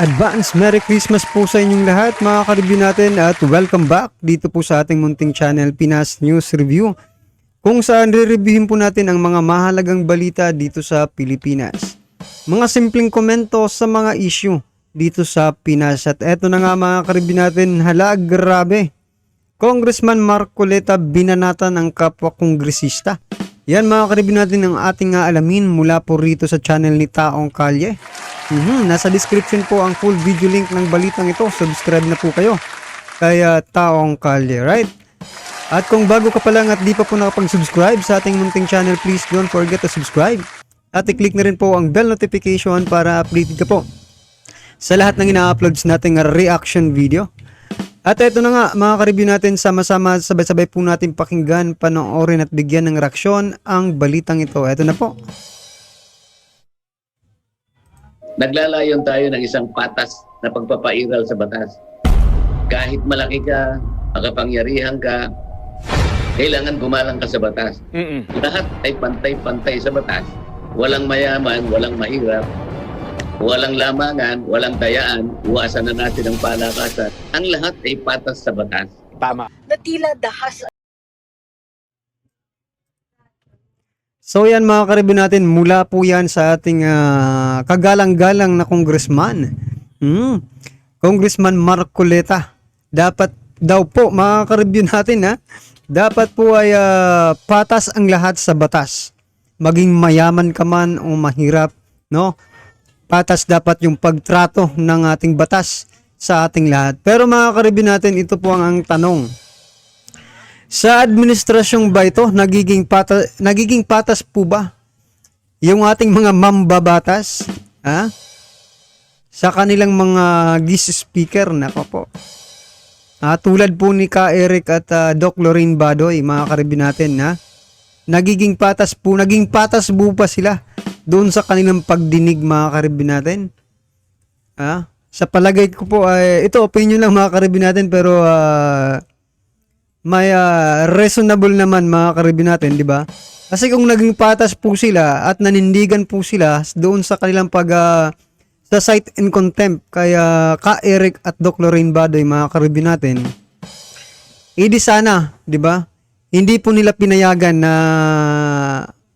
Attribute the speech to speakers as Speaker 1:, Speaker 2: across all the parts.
Speaker 1: Advance Merry Christmas po sa inyong lahat mga ka-review natin at welcome back dito po sa ating munting channel Pinas News Review kung saan re-reviewin po natin ang mga mahalagang balita dito sa Pilipinas. Mga simpleng komento sa mga issue dito sa Pinas at eto na nga mga ka-review natin, hala grabe. Congressman Marcoleta binanatan ang kapwa kongresista. Yan mga ka-review natin ang ating alamin mula po rito sa channel ni Taong Kalye. Nasa description po ang full video link ng balitang ito. Subscribe na po kayo kay Taong Kalye, right? At kung bago ka pa lang at di pa po nakapag-subscribe sa ating munting channel, please don't forget to subscribe. At i-click na rin po ang bell notification para updated ka po sa lahat ng ina-uploads nating reaction video. At ito na nga mga ka-review natin, sama-sama sabay-sabay po natin pakinggan, panoorin at bigyan ng reaksyon ang balitang ito. Ito na po.
Speaker 2: Naglalayon tayo ng isang patas na pagpapairal sa batas. Kahit malaki ka, makapangyarihan ka, kailangan gumalang ka sa batas. Lahat ay pantay-pantay sa batas. Walang mayaman, walang mahirap, walang lamangan, walang dayaan, iwasan na natin ang palakasan. Ang lahat ay patas sa batas.
Speaker 3: Tama.
Speaker 4: Na tila dahas.
Speaker 1: So yan mga ka-review natin, mula po yan sa ating kagalang-galang na congressman. Congressman Marcoleta. Dapat daw po mga ka-review natin dapat po ay patas ang lahat sa batas. Maging mayaman ka man o mahirap, no? Patas dapat yung pagtrato ng ating batas sa ating lahat. Pero mga ka-review natin, ito po ang tanong. Sa administrasyong ba ito, nagiging patas po ba yung ating mga mambabatas? Ha? Sa kanilang mga guest speaker, nako po. Tulad po ni Ka Eric at Doc Lorraine Badoy, mga ka-review natin, naging patas po ba sila doon sa kanilang pagdinig, mga ka-review natin? Sa palagay ko po, ito opinion lang mga ka-review natin, pero may reasonable naman mga ka-review natin, di ba? Kasi kung naging patas po sila at nanindigan po sila doon sa kanilang sa cite in contempt kaya Ka Eric at Doc Lorraine Badoy, mga ka-review natin, di sana, di ba? Hindi po nila pinayagan na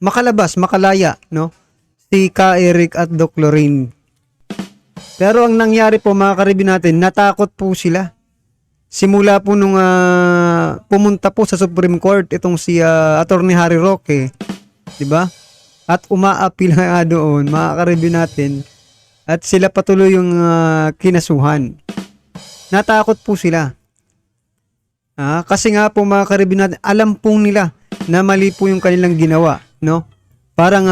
Speaker 1: makalaya, no? Si Ka Eric at Doc Lorraine. Pero ang nangyari po mga ka-review natin, natakot po sila. Simula po nung pumunta po sa Supreme Court itong si Attorney Harry Roque, 'di ba? At umaapil nga doon, mga ka-review natin, at sila patuloy yung kinasuhan. Natakot po sila. Kasi nga po mga ka-review natin, alam po nila na mali po yung kanilang ginawa, no? Parang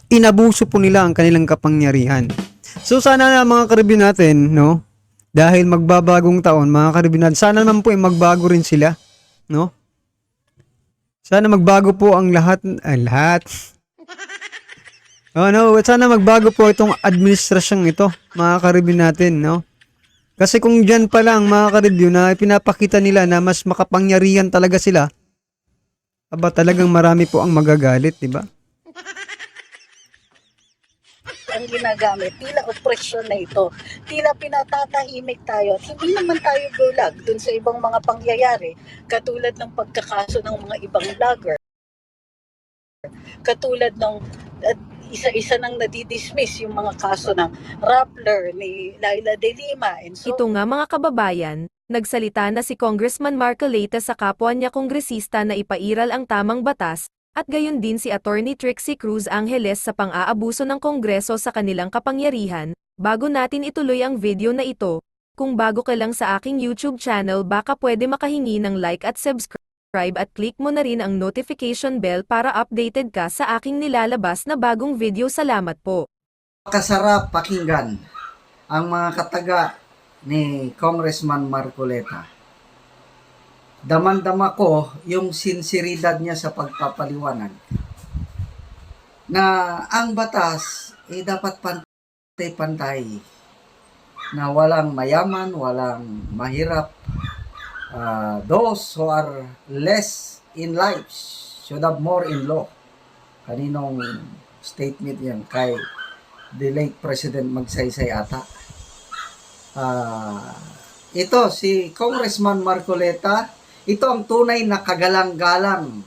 Speaker 1: inabuso po nila ang kanilang kapangyarihan. So sana na mga ka-review natin, no? Dahil magbabagong taon, mga ka-review natin, sana naman po ay magbago rin sila, no? Sana magbago po ang lahat. Sana magbago po itong administrasyong ito, mga ka-review natin, no? Kasi kung dyan pa lang, mga ka-review, na pinapakita nila na mas makapangyarihan talaga sila, talagang marami po ang magagalit, di ba?
Speaker 4: Ang ginagamit, tila opresyon na ito, tila pinatatahimik tayo at hindi naman tayo gulag dun sa ibang mga pangyayari katulad ng pagkakaso ng mga ibang vlogger, katulad ng isa-isa nang nadidismiss yung mga kaso ng Rappler ni Laila De Lima and so
Speaker 5: Ito nga mga kababayan, nagsalita na si Congressman Marcoleta sa kapwa niya kongresista na ipairal ang tamang batas, at gayon din si Attorney Trixie Cruz Angeles sa pang-aabuso ng Kongreso sa kanilang kapangyarihan. Bago natin ituloy ang video na ito, kung bago ka lang sa aking YouTube channel, baka pwede makahingi ng like at subscribe at click mo na rin ang notification bell para updated ka sa aking nilalabas na bagong video. Salamat po.
Speaker 6: Kasarap pakinggan ang mga kataga ni Congressman Marcoleta. Daman-dama ko yung sinseridad niya sa pagpapaliwanag na ang batas dapat pantay-pantay, na walang mayaman, walang mahirap. Those who are less in life should have more in law. Kaninong statement yan? Kay the late President Magsaysay ata. Ito, si Congressman Marcoleta, ito ang tunay na kagalang-galang,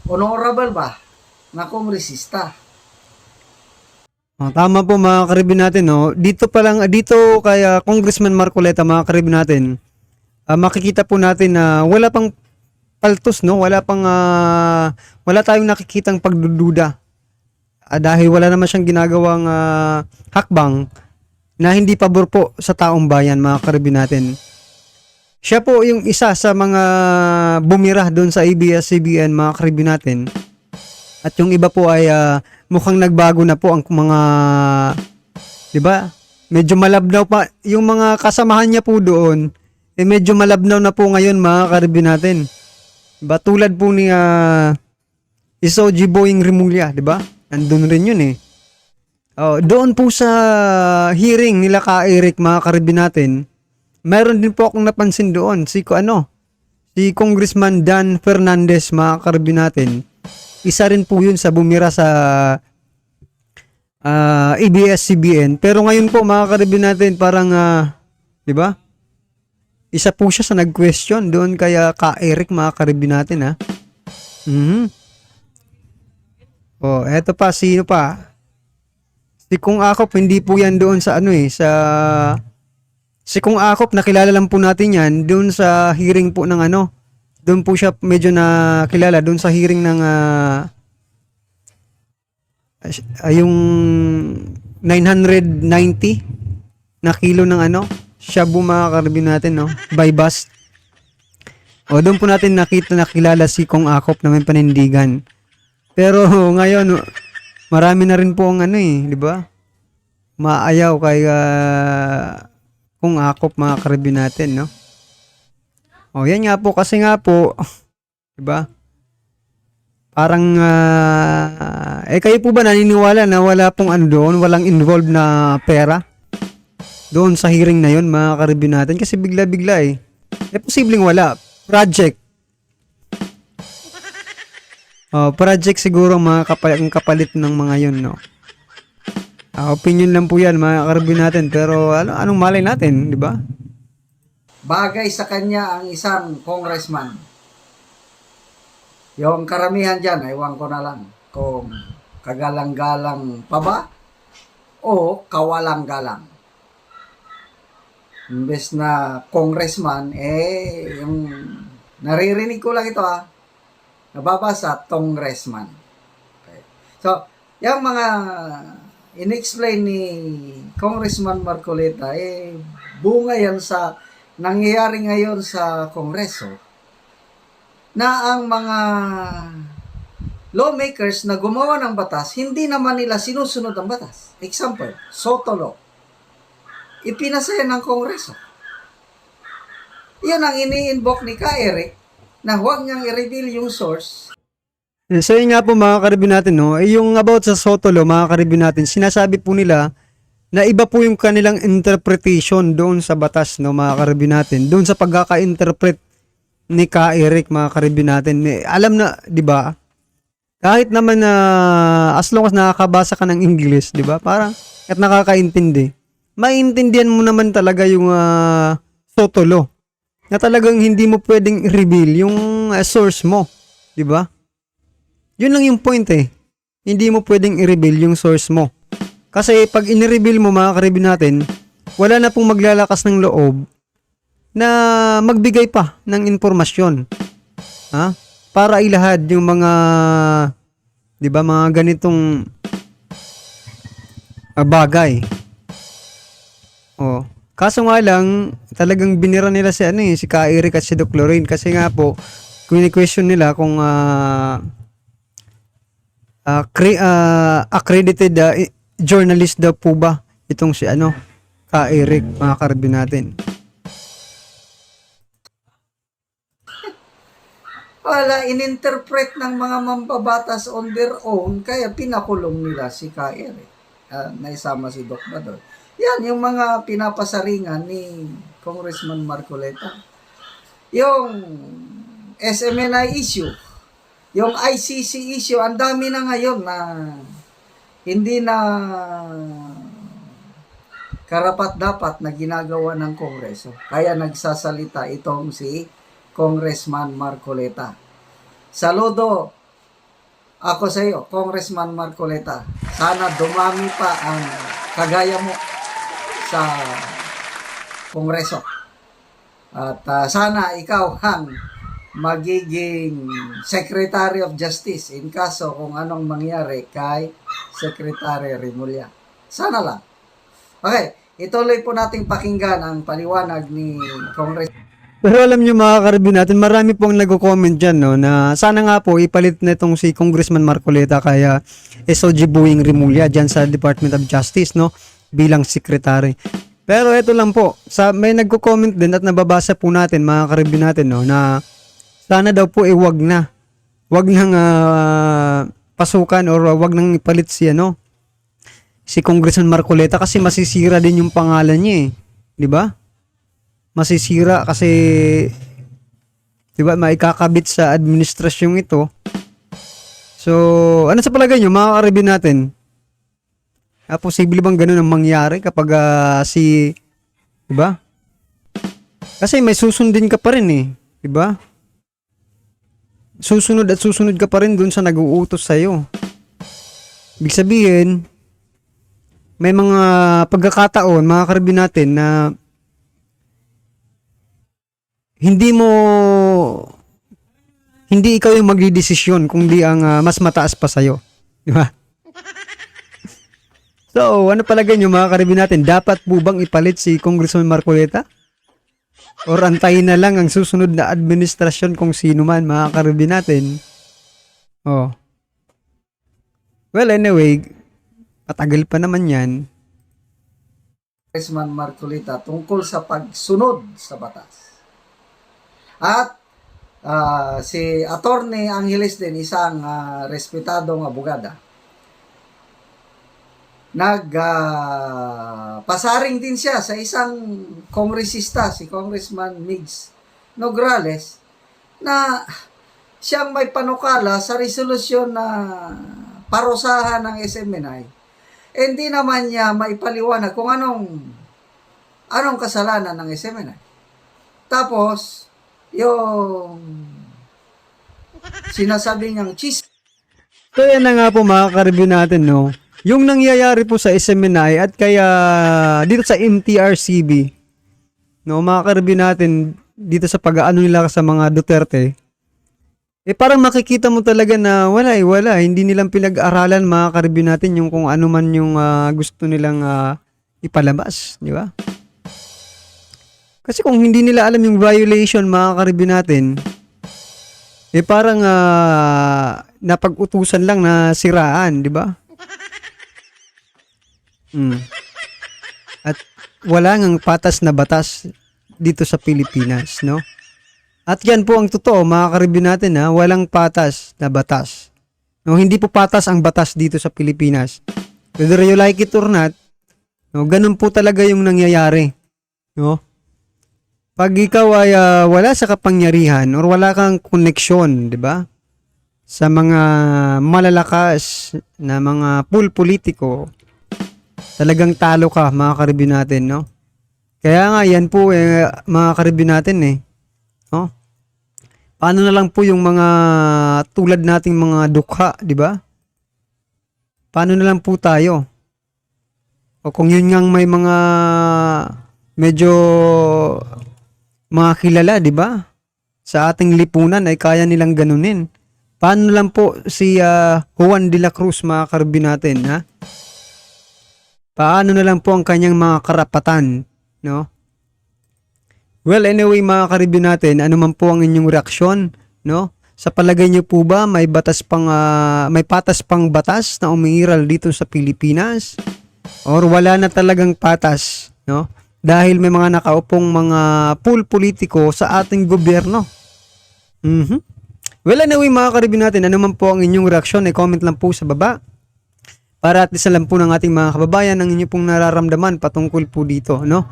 Speaker 6: honorable ba, na kongresista.
Speaker 1: Tama po mga karibin natin, no? Dito pa lang, dito kay Congressman Marcoleta, mga karibin natin, makikita po natin na wala pang paltos, no? Wala tayong nakikitang pagdududa. Dahil wala naman siyang ginagawang hakbang na hindi pabor po sa taong bayan, mga karibin natin. Siya po yung isa sa mga bumira doon sa ABS-CBN, mga karibin natin. At yung iba po ay mukhang nagbago na po ang mga, 'di ba? Medyo malabnaw pa yung mga kasamahan niya po doon. Medyo malabnaw na po ngayon, mga karibin natin. Diba? Tulad po ni Isoji Boying Rimulya, 'di ba? Andun rin yun eh. Doon po sa hearing nila ka Eric, mga karibin natin, mayroon din po akong napansin doon si Congressman Dan Fernandez, mga karibin natin. Isa rin po yun sa bumira sa ABS-CBN. Pero ngayon po, mga karibin natin, parang, di ba? Isa po siya sa nag-question doon kaya ka Eric, mga karibin natin, ha? Eto pa, sino pa? Si Kung Akop, hindi po yan doon sa si Kung Akop, nakilala lang po natin yan doon sa hearing po ng doon po siya medyo nakilala doon sa hearing ng yung 990 na kilo ng shabu, mga karibin natin, no, by bus. Doon po natin nakilala si Kung Akop na may panindigan. Pero ngayon marami na rin po ang di ba? Maayaw kay Kung Akop, mga karibin natin, no? Yan nga po, kasi nga po, 'di ba? Parang kayo po ba naniniwala na wala pong doon, walang involved na pera doon sa hearing na 'yon, mga karibin natin? Kasi bigla-bigla posibleng wala. Project. Project siguro, mga kapalit ng mga 'yon, no? Opinion lang po 'yan, mga karibin natin, pero anong malay natin, 'di ba?
Speaker 6: Bagay sa kanya ang isang congressman. Yung karamihan dyan, ewan ko na lang kung kagalang-galang pa ba o kawalang-galang. Imbes na congressman, yung naririnig ko lang ito, nababasa, congressman. Okay. So, yung mga in-explain ni Congressman Marcoleta, bunga yan sa nangyayari ngayon sa Kongreso, na ang mga lawmakers na gumawa ng batas, hindi naman nila sinusunod ang batas. Example, Soto Law. Ipinasa yan ng Kongreso. Yan ang ini-invoke ni Ka Eric, na huwag niyang i-reveal yung source.
Speaker 1: So yun nga po, mga karibin natin, no? Yung about sa Soto Law, mga karibin natin, sinasabi po nila na iba po yung kanilang interpretation doon sa batas, no, mga karibin natin. Doon sa pagkaka-interpret ni Ka Eric, mga karibin natin. Alam na, 'di ba? Kahit naman na as long as nakakabasa ka ng English, 'di ba? Parang at nakakaintindi. Maintindihan mo naman talaga yung Soto Law. Na talagang hindi mo pwedeng i-reveal yung source mo, 'di ba? Yun lang yung point eh. Hindi mo pwedeng i-reveal yung source mo. Kasi pag in-reveal mo, mga karibin natin, wala na pong maglalakas ng loob na magbigay pa ng impormasyon. Para ilahad yung mga, 'di ba, mga ganitong bagay. Kaso nga lang, talagang binira nila si Ka Eric at si Doc Lorraine kasi nga po, question nila kung accredited journalist daw po ba itong si Ka Eric, mga karibin natin.
Speaker 6: Wala, ininterpret ng mga mambabatas on their own, kaya pinakulong nila si Ka Eric. Naisama si Doc Bador. Yan, yung mga pinapasaringan ni Congressman Marcoleta. Yung SMNI issue, yung ICC issue, ang dami na ngayon na hindi na karapat-dapat na ginagawa ng Kongreso. Kaya nagsasalita itong si Congressman Marcoleta. Saludo ako sa iyo, Congressman Marcoleta. Sana dumami pa ang kagaya mo sa Kongreso. At sana ikaw ang magiging Secretary of Justice in kaso kung anong mangyari kay Secretary Remulla. Sana lang. Okay, ituloy po nating pakinggan ang paliwanag ni Congressman.
Speaker 1: Pero alam nyo mga karibin natin, marami pong nag-comment dyan, no, na sana nga po ipalit na itong si Congressman Marcoleta kaya SOG Boying Remulla dyan sa Department of Justice, no, bilang secretary. Pero ito lang po, may nagko-comment din at nababasa po natin mga karibin natin, no, na sana daw po wag na. Wag nang pasukan or wag nang ipalit si si Congressman Marcoleta kasi masisira din yung pangalan niya eh. 'Di ba? Masisira kasi 'di ba maikakabit sa administrasyong ito. So, ano sa palagay niyo mga karibin natin? Posible bang ganun ang mangyari kapag 'di ba? Kasi may susundin ka pa rin eh, 'di ba? Susunod at susunod ka pa rin dun sa nag-uutos sa'yo. Ibig sabihin, may mga pagkakataon, mga karibin natin, na hindi ikaw yung magdidesisyon kung di ang mas mataas pa sa'yo. Di ba? So, ano palagay nyo mga karibin natin? Dapat po bang ipalit si Congressman Marcoleta? Or antayin na lang ang susunod na administrasyon kung sino man mga karibin natin? Oh. Well, anyway, matagal pa naman yan.
Speaker 6: Congressman Marcoleta tungkol sa pagsunod sa batas. At si Attorney Angeles din, isang respetadong abogada, pasaring din siya sa isang kongresista, si Congressman Migs Nograles, na siyang may panukala sa resolusyon na parusahan ng SMNI. Hindi naman niya maipaliwanag kung anong kasalanan ng SMNI. Tapos, yung sinasabi niyang
Speaker 1: So yan na nga po mga karibin natin, no? Yung nangyayari po sa SMNI at kaya dito sa MTRCB, no, mga karibin natin dito sa pag-aano nila sa mga Duterte, parang makikita mo talaga na wala, hindi nilang pinag-aralan mga karibin natin yung kung ano man yung gusto nilang ipalabas, di ba? Kasi kung hindi nila alam yung violation mga karibin natin, parang napag-utusan lang na siraan, di ba? At wala ngang patas na batas dito sa Pilipinas, no? At yan po ang totoo, mga karibin natin, walang patas na batas. No, hindi po patas ang batas dito sa Pilipinas. Whether you like it or not, no, ganun po talaga yung nangyayari, no? Pag ikaw ay wala sa kapangyarihan or wala kang koneksyon, di ba? Sa mga malalakas na mga politiko, talagang talo ka mga karibin natin, no? Kaya nga yan po mga karibin natin no? Paano na lang po yung mga tulad nating mga dukha, di ba? Paano na lang po tayo? O kung yun ngang may mga medyo mga kilala, di ba? Sa ating lipunan ay kaya nilang ganunin. Paano lang po si Juan de la Cruz mga karibin natin, ha? Paano na lang po ang kanyang mga karapatan, no? Well, anyway mga karibin natin, ano man po ang inyong reaksyon, no? Sa palagay niyo po ba may patas pang batas na umiiral dito sa Pilipinas? Or wala na talagang patas, no? Dahil may mga nakaupong mga politiko sa ating gobyerno. Well, anyway mga karibin natin, ano man po ang inyong reaksyon, comment lang po sa baba. Para at least alam po ng ating mga kababayan ang inyo pong nararamdaman patungkol po dito, no?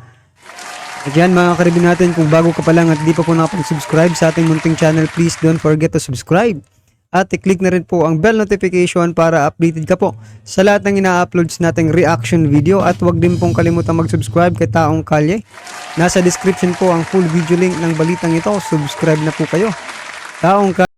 Speaker 1: At yan mga karibin natin, kung bago ka pa lang at di pa po nakapag-subscribe sa ating munting channel, please don't forget to subscribe. at i-click na rin po ang bell notification para updated ka po sa lahat ng ina-uploads nating reaction video at huwag din pong kalimutang mag-subscribe kay Taong Kalye. Nasa description po ang full video link ng balitang ito. Subscribe na po kayo. Taong Kalye.